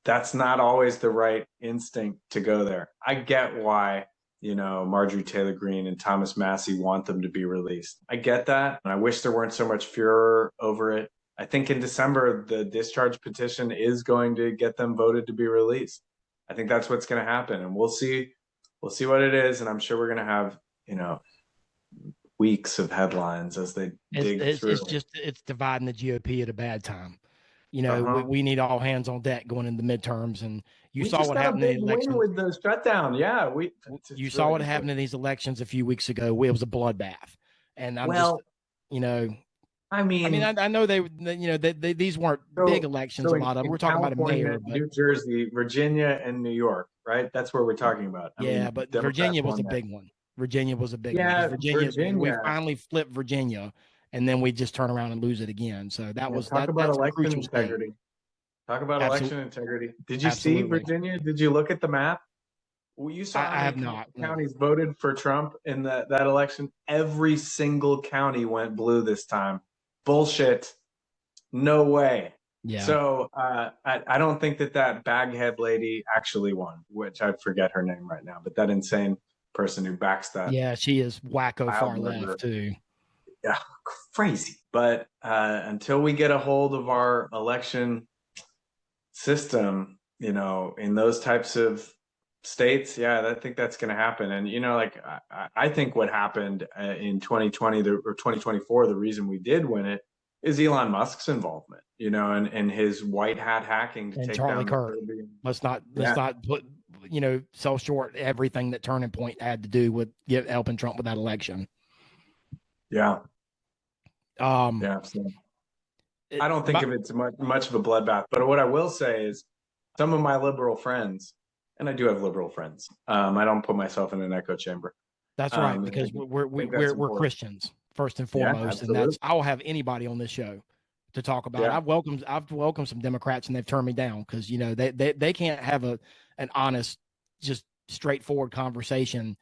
Speaker 8: that's not always the right instinct to go there. I get why Marjorie Taylor Greene and Thomas Massey want them to be released. I get that. And I wish there weren't so much furor over it. I think in December, the discharge petition is going to get them voted to be released. I think that's what's going to happen. And we'll see what it is. And I'm sure we're going to have, weeks of headlines as they dig through.
Speaker 6: It's dividing the GOP at a bad time. We need all hands on deck going into the midterms, and we saw what happened in the election
Speaker 8: with the shutdown. Yeah,
Speaker 6: you saw what happened in these elections a few weeks ago. It was a bloodbath, and I know these weren't big elections. A lot of them. We're talking about a mayor,
Speaker 8: New Jersey, Virginia, and New York, right? That's what we're talking about.
Speaker 6: But Virginia was a big one. Virginia was a big one. Virginia. We finally flipped Virginia. And then we just turn around and lose it again. So that's
Speaker 8: election integrity. Talk about election integrity. Did you see Virginia? Did you look at the map? Well, you saw
Speaker 6: I have not.
Speaker 8: Counties voted for Trump in that election. Every single county went blue this time. Bullshit. No way.
Speaker 6: Yeah.
Speaker 8: So I don't think that baghead lady actually won, which I forget her name right now, but that insane person who backs that.
Speaker 6: Yeah, she is wacko far left too.
Speaker 8: Yeah, crazy. But until we get a hold of our election system, in those types of states, I think that's going to happen. And, I think what happened in 2020 or 2024, the reason we did win it is Elon Musk's involvement, and his white hat hacking to
Speaker 6: and
Speaker 8: take
Speaker 6: Charlie
Speaker 8: down
Speaker 6: Kirk. Let's not put, sell short everything that Turning Point had to do with helping Trump with that election.
Speaker 8: Yeah. So I don't think of it as much of a bloodbath, but what I will say is some of my liberal friends, and I do have liberal friends. I don't put myself in an echo chamber.
Speaker 6: That's right, because we're Christians first and foremost, and I will have anybody on this show to talk about. I've welcomed some Democrats, and they've turned me down because they can't have an honest, just straightforward conversation.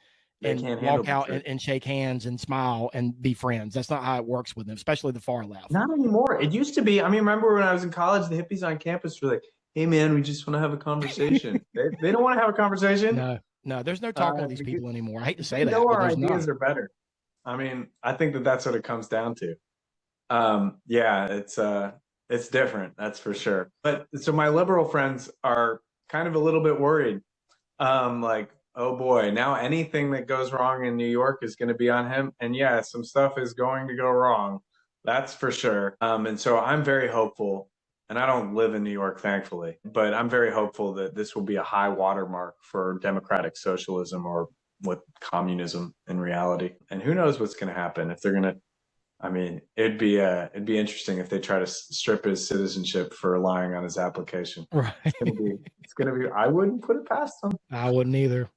Speaker 6: And walk out and shake hands and smile and be friends. That's not how it works with them, especially the far left.
Speaker 8: Not anymore. It used to be. Remember when I was in college, the hippies on campus were like, "Hey, man, we just want to have a conversation." they don't want to have a conversation.
Speaker 6: No, the's no talking to these people anymore. I hate to say that.
Speaker 8: Our ideas are better. I think that's what it comes down to. It's different. That's for sure. But so my liberal friends are kind of a little bit worried. Oh boy, now anything that goes wrong in New York is going to be on him. And some stuff is going to go wrong. That's for sure. And so I'm very hopeful, and I don't live in New York, thankfully, but I'm very hopeful that this will be a high watermark for democratic socialism or with communism in reality. And who knows what's going to happen if they're going to, it'd be interesting if they try to strip his citizenship for lying on his application.
Speaker 6: Right.
Speaker 8: It's going to be, I wouldn't put it past them.
Speaker 6: I wouldn't either.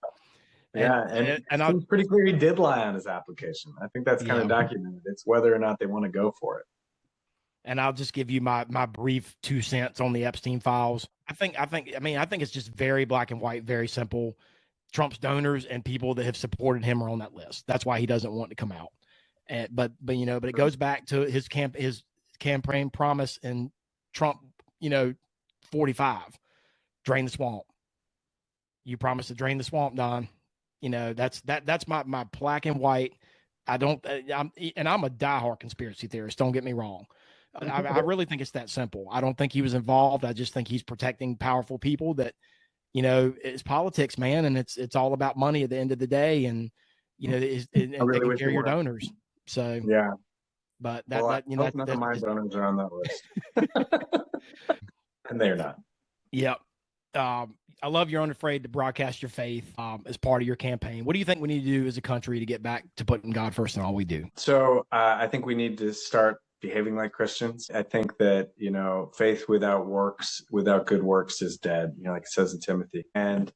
Speaker 8: And it's pretty clear he did lie on his application. I think that's kind of documented. It's whether or not they want to go for it.
Speaker 6: And I'll just give you my brief 2 cents on the Epstein files. I think it's just very black and white, very simple. Trump's donors and people that have supported him are on that list. That's why he doesn't want to come out. But it goes back to his campaign promise in Trump, 45, drain the swamp. You promised to drain the swamp, Don. That's my black and white. I'm a diehard conspiracy theorist. Don't get me wrong. I really think it's that simple. I don't think he was involved. I just think he's protecting powerful people that, it's politics, man. And it's all about money at the end of the day. And, and taking care of your donors. So, but
Speaker 8: none of my donors are on that list. And they're not.
Speaker 6: Yep. I love you're unafraid to broadcast your faith as part of your campaign. What do you think we need to do as a country to get back to putting God first in all we do?
Speaker 8: So I think we need to start behaving like Christians. I think that, faith without works, without good works is dead, like it says in Timothy. And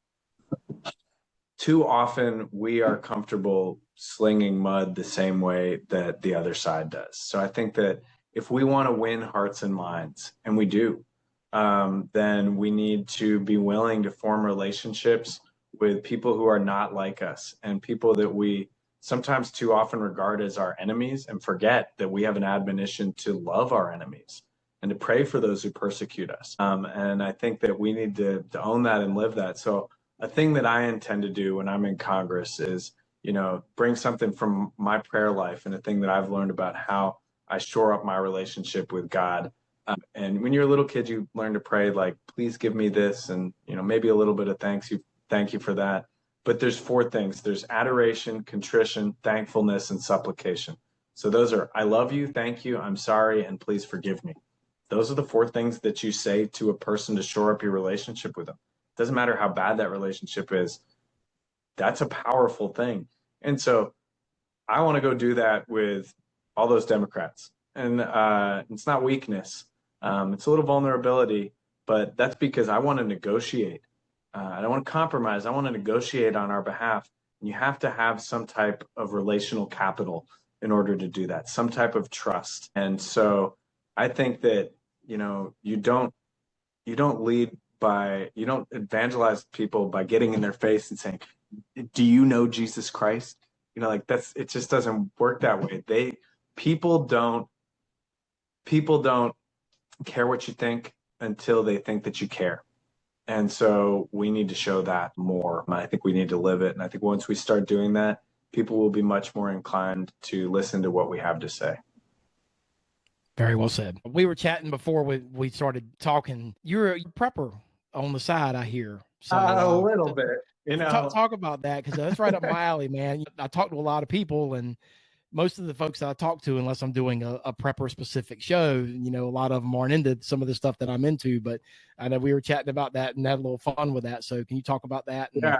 Speaker 8: too often we are comfortable slinging mud the same way that the other side does. So I think that if we want to win hearts and minds, and we do, then we need to be willing to form relationships with people who are not like us and people that we sometimes too often regard as our enemies and forget that we have an admonition to love our enemies and to pray for those who persecute us. And I think that we need to own that and live that. So a thing that I intend to do when I'm in Congress is, bring something from my prayer life and a thing that I've learned about how I shore up my relationship with God. And when you're a little kid, you learn to pray like, please give me this, and maybe a little bit of thank you for that. But there's 4 things. There's adoration, contrition, thankfulness, and supplication. So those are, I love you, thank you, I'm sorry, and please forgive me. Those are the 4 things that you say to a person to shore up your relationship with them. Doesn't matter how bad that relationship is. That's a powerful thing. And so I want to go do that with all those Democrats. And it's not weakness. It's a little vulnerability, but that's because I want to negotiate. I don't want to compromise. I want to negotiate on our behalf. And you have to have some type of relational capital in order to do that, some type of trust. And so I think that, you don't evangelize people by getting in their face and saying, do you know Jesus Christ? It just doesn't work that way. People don't care what you think until they think that you care. And so we need to show that more. I think we need to live it. And I think once we start doing that, people will be much more inclined to listen to what we have to say.
Speaker 6: Very well said. We were chatting before we started talking. You're a prepper on the side, I hear. So,
Speaker 8: a little bit.
Speaker 6: Talk about that, because that's right up my alley, man. I talk to a lot of people, and most of the folks that I talk to, unless I'm doing a prepper specific show, a lot of them aren't into some of the stuff that I'm into. But I know we were chatting about that and had a little fun with that. So can you talk about that?
Speaker 8: Yeah.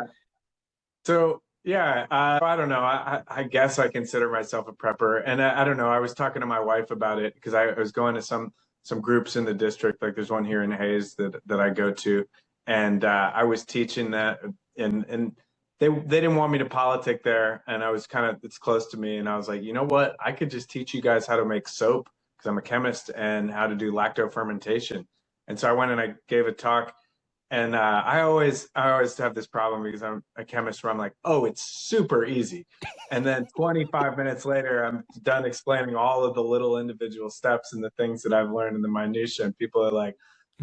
Speaker 8: So yeah, I don't know. I guess I consider myself a prepper, and I don't know. I was talking to my wife about it because I was going to some groups in the district. Like there's one here in Hayes that I go to, and I was teaching that, and they didn't want me to politic there, and I was it's close to me, and I was like, you know what? I could just teach you guys how to make soap because I'm a chemist, and how to do lacto fermentation. And so I went and I gave a talk. And I always have this problem because I'm a chemist where I'm like, oh, it's super easy. And then 25 minutes later, I'm done explaining all of the little individual steps and the things that I've learned in the minutia. And people are like,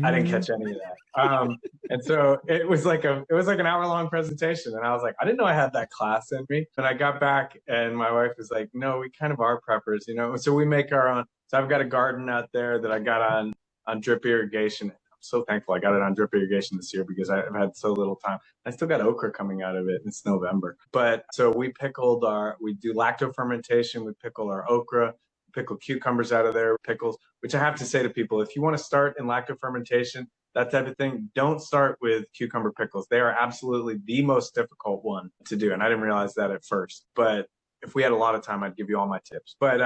Speaker 8: I didn't catch any of that. And so it was like an hour-long presentation. And I was like, I didn't know I had that class in me. And I got back and my wife was like, no, we kind of are preppers, So we make our own. So I've got a garden out there that I got on drip irrigation. So thankful I got it on drip irrigation this year because I've had so little time. I still got okra coming out of it. It's November. But so we do lacto fermentation. We pickle our okra, pickle cucumbers out of there, pickles, which I have to say to people, if you want to start in lacto fermentation, that type of thing, don't start with cucumber pickles. They are absolutely the most difficult one to do. And I didn't realize that at first. But if we had a lot of time, I'd give you all my tips. But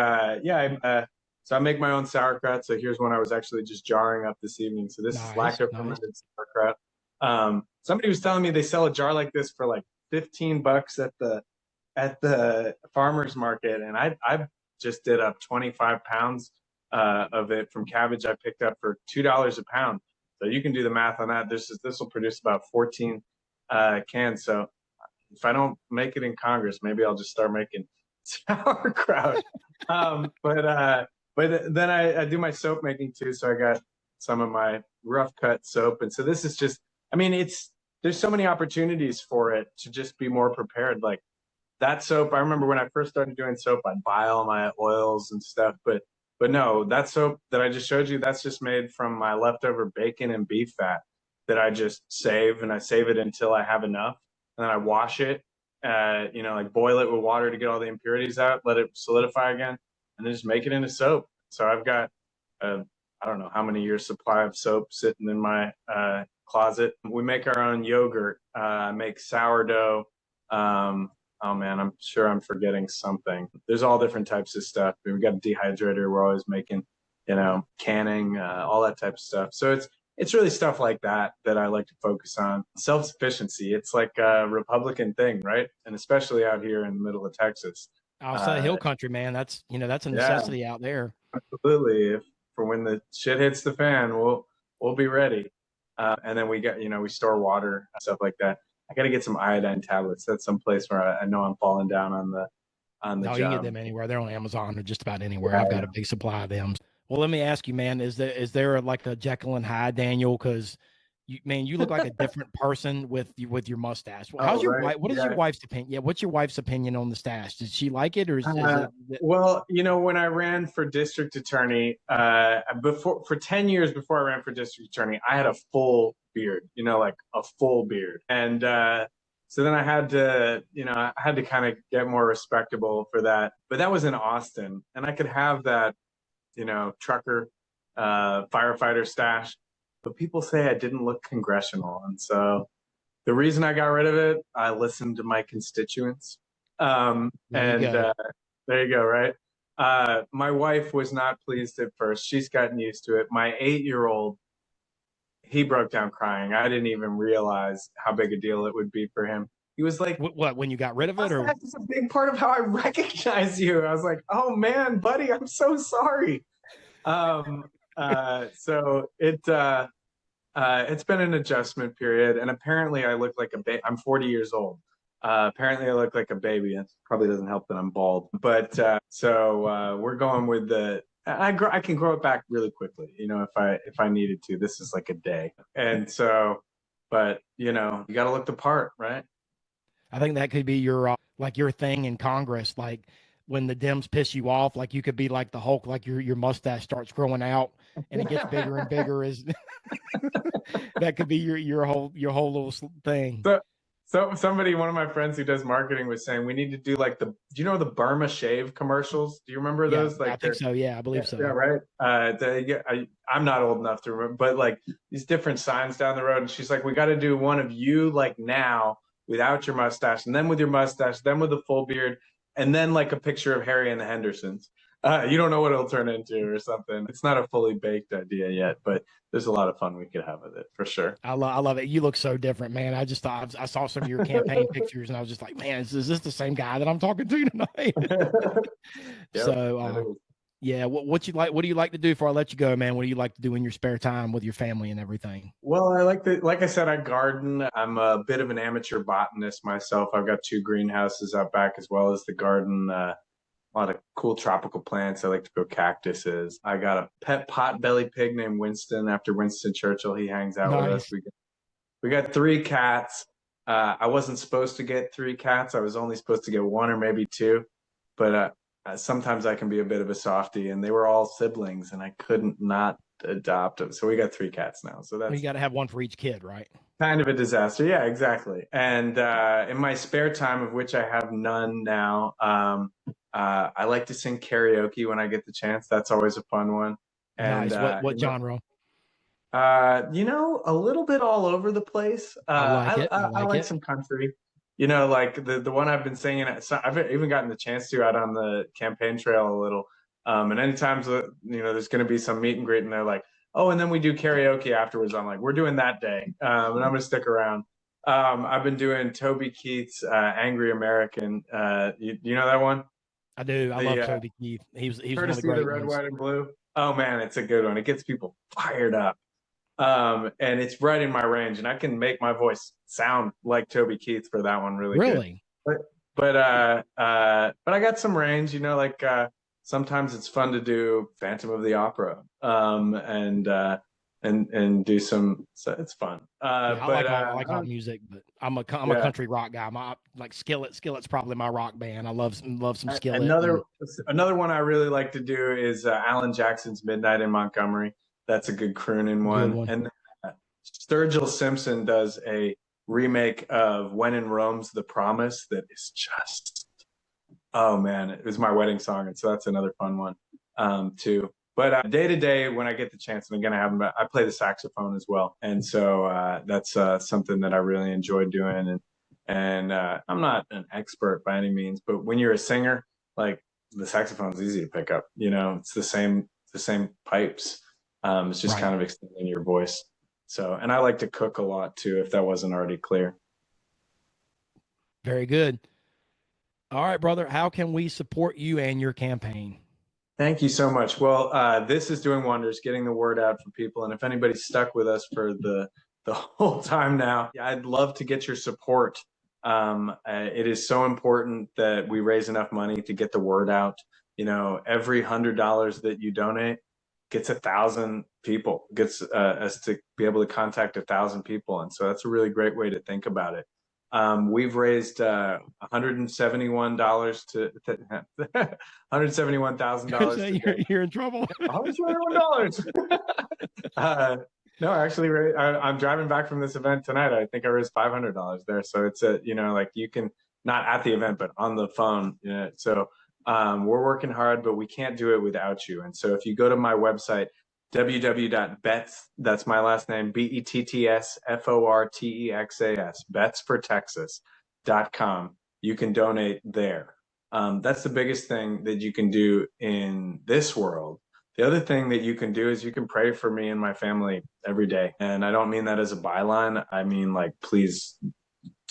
Speaker 8: so I make my own sauerkraut. So here's one I was actually just jarring up this evening. So this is lacto fermented sauerkraut. Somebody was telling me they sell a jar like this for like $15 at the farmer's market, and I just did up 25 pounds of it from cabbage I picked up for $2 a pound. So you can do the math on that. This will produce about 14 cans. So if I don't make it in Congress, maybe I'll just start making sauerkraut. But then I do my soap making too. So I got some of my rough cut soap. And so this is just, there's so many opportunities for it to just be more prepared. Like that soap, I remember when I first started doing soap, I'd buy all my oils and stuff. But no, that soap that I just showed you, that's just made from my leftover bacon and beef fat that I just save. And I save it until I have enough. And then I wash it, like boil it with water to get all the impurities out, let it solidify again, and then just make it into soap. So I've got, I don't know how many years supply of soap sitting in my closet. We make our own yogurt, make sourdough. Oh man, I'm sure I'm forgetting something. There's all different types of stuff. We've got a dehydrator. We're always making, canning, all that type of stuff. So it's really stuff like that I like to focus on. Self-sufficiency. It's like a Republican thing, right? And especially out here in the middle of Texas.
Speaker 6: Outside hill country, man. That's a necessity out there.
Speaker 8: Absolutely. For when the shit hits the fan, we'll be ready. And then we store water, stuff like that. I got to get some iodine tablets. That's some place where I know I'm falling down on the
Speaker 6: No,
Speaker 8: job.
Speaker 6: you can get them anywhere. They're on Amazon or just about anywhere. I've got a big supply of them. Well, let me ask you, man, is there like a Jekyll and Hyde, Daniel? Because You look like a different person with your mustache.
Speaker 8: Oh,
Speaker 6: How's your
Speaker 8: right.
Speaker 6: wife? What is
Speaker 8: Yeah.
Speaker 6: your wife's opinion? Yeah, what's your wife's opinion on the stash? Does she like it, or is it?
Speaker 8: Well, when I ran for district attorney, for 10 years before I ran for district attorney, I had a full beard, like a full beard. And so then I had to kind of get more respectable for that. But that was in Austin, and I could have that, trucker, firefighter stash. But people say I didn't look congressional. And so the reason I got rid of it, I listened to my constituents. There you go, right? My wife was not pleased at first. She's gotten used to it. My 8-year-old, he broke down crying. I didn't even realize how big a deal it would be for him. He was like,
Speaker 6: "What? When you got rid of it, or
Speaker 8: that's a big part of how I recognize you?" I was like, "Oh man, buddy, I'm so sorry." So it's been an adjustment period, and apparently I look like a baby. I'm 40 years old. Apparently I look like a baby. It probably doesn't help that I'm bald, but so we're going with I can grow it back really quickly, if I needed to. This is like a day, and so, but you got to look the part, right?
Speaker 6: I think that could be your your thing in Congress, like when the Dems piss you off, like you could be like the Hulk, like your mustache starts growing out and it gets bigger and bigger. That could be your whole little thing.
Speaker 8: So one of my friends who does marketing was saying we need to do like do you know the Burma shave commercials? Do you remember those?
Speaker 6: I think so. Yeah, I believe so.
Speaker 8: Yeah, right. I'm not old enough to remember, but like these different signs down the road, and she's like, we got to do one of you like now without your mustache, and then with your mustache, then with the full beard, and then like a picture of Harry and the Hendersons. You don't know what it'll turn into or something. It's not a fully baked idea yet, but there's a lot of fun we could have with it for sure.
Speaker 6: I love it. You look so different, man. I just thought I saw some of your campaign pictures and I was just like, man, is this the same guy that I'm talking to tonight?
Speaker 8: Yep,
Speaker 6: so, yeah. What do you like to do before I let you go, man? What do you like to do in your spare time with your family and everything?
Speaker 8: Well, like I said, I garden. I'm a bit of an amateur botanist myself. I've got 2 greenhouses out back as well as the garden. A lot of cool tropical plants. I like to grow cactuses. I got a pet pot-bellied pig named Winston after Winston Churchill. He hangs out with us. We got 3 cats. I wasn't supposed to get 3 cats. I was only supposed to get 1 or maybe 2. But sometimes I can be a bit of a softie, and they were all siblings, and I couldn't not adopt them. So we got 3 cats now. So that's
Speaker 6: you got to have one for each kid, right?
Speaker 8: Kind of a disaster. Yeah, exactly. And in my spare time, of which I have none now, I like to sing karaoke when I get the chance. That's always a fun one. And
Speaker 6: nice. What genre?
Speaker 8: A little bit all over the place. I like some country. Like the one I've been singing. I've even gotten the chance to out on the campaign trail a little. And anytime there's going to be some meet and greet, and they're like, "Oh, and then we do karaoke afterwards." I'm like, "We're doing that day," and I'm going to stick around. I've been doing Toby Keith's "Angry American." You know that one?
Speaker 6: I do. I love Toby Keith. He's one of the great
Speaker 8: the Red, White, and Blue. Oh man, it's a good one. It gets people fired up. And it's right in my range, and I can make my voice sound like Toby Keith for that one really good. But I got some range, sometimes it's fun to do Phantom of the Opera, and do some, so it's fun.
Speaker 6: I like all music, but I'm a country rock guy. My Skillet's probably my rock band. I love some Skillet.
Speaker 8: Another one I really like to do is Alan Jackson's Midnight in Montgomery. That's a good crooning one. And Sturgill Simpson does a remake of When in Rome's The Promise that is just, oh man, it was my wedding song, and so that's another fun one too. But day to day, when I get the chance, and again, I play the saxophone as well, and so that's something that I really enjoy doing. And I'm not an expert by any means, but when you're a singer, like the saxophone's easy to pick up. It's the same pipes. It's just kind of extending your voice. So, and I like to cook a lot too, if that wasn't already clear.
Speaker 6: Very good. All right, brother. How can we support you and your campaign?
Speaker 8: Thank you so much. Well, this is doing wonders, getting the word out for people. And if anybody's stuck with us for the whole time now, I'd love to get your support. It is so important that we raise enough money to get the word out. Every $100 that you donate gets 1,000 people, gets us to be able to contact 1,000 people. And so that's a really great way to think about it. We've raised $171 to $171,000.
Speaker 6: You're in trouble.
Speaker 8: $171. No, actually, I'm driving back from this event tonight. I think I raised $500 there. So it's like you can, not at the event, but on the phone. So we're working hard, but we can't do it without you. And so if you go to my website, www.bets, that's my last name, BETTSFORTEXAS, betsfortexas.com. You can donate there. That's the biggest thing that you can do in this world. The other thing that you can do is you can pray for me and my family every day. And I don't mean that as a byline. I mean, please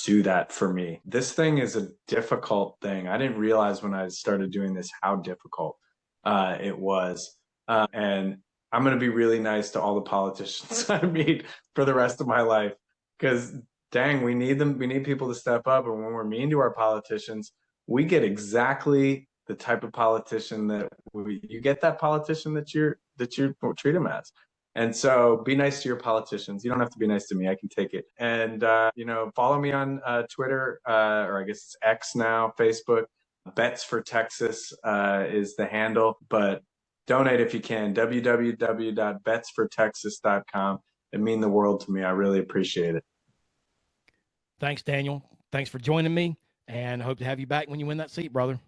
Speaker 8: do that for me. This thing is a difficult thing. I didn't realize when I started doing this how difficult it was. And I'm going to be really nice to all the politicians I meet for the rest of my life, because dang, we need them. We need people to step up. And when we're mean to our politicians, we get exactly the type of politician that you get, that politician that you treat them as. And so be nice to your politicians. You don't have to be nice to me. I can take it. And, follow me on Twitter, or I guess it's X now, Facebook. Bets for Texas is the handle, but donate if you can. www.betsfortexas.com. It means the world to me. I really appreciate it.
Speaker 6: Thanks, Daniel. Thanks for joining me, and hope to have you back when you win that seat, brother.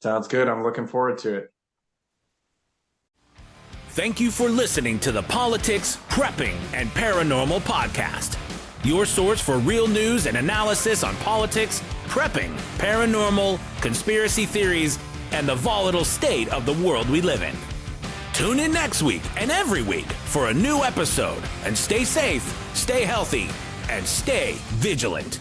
Speaker 8: Sounds good. I'm looking forward to it.
Speaker 2: Thank you for listening to the Politics, Prepping, and Paranormal podcast. Your source for real news and analysis on politics, prepping, paranormal, conspiracy theories, and the volatile state of the world we live in. Tune in next week and every week for a new episode, and stay safe, stay healthy, and stay vigilant.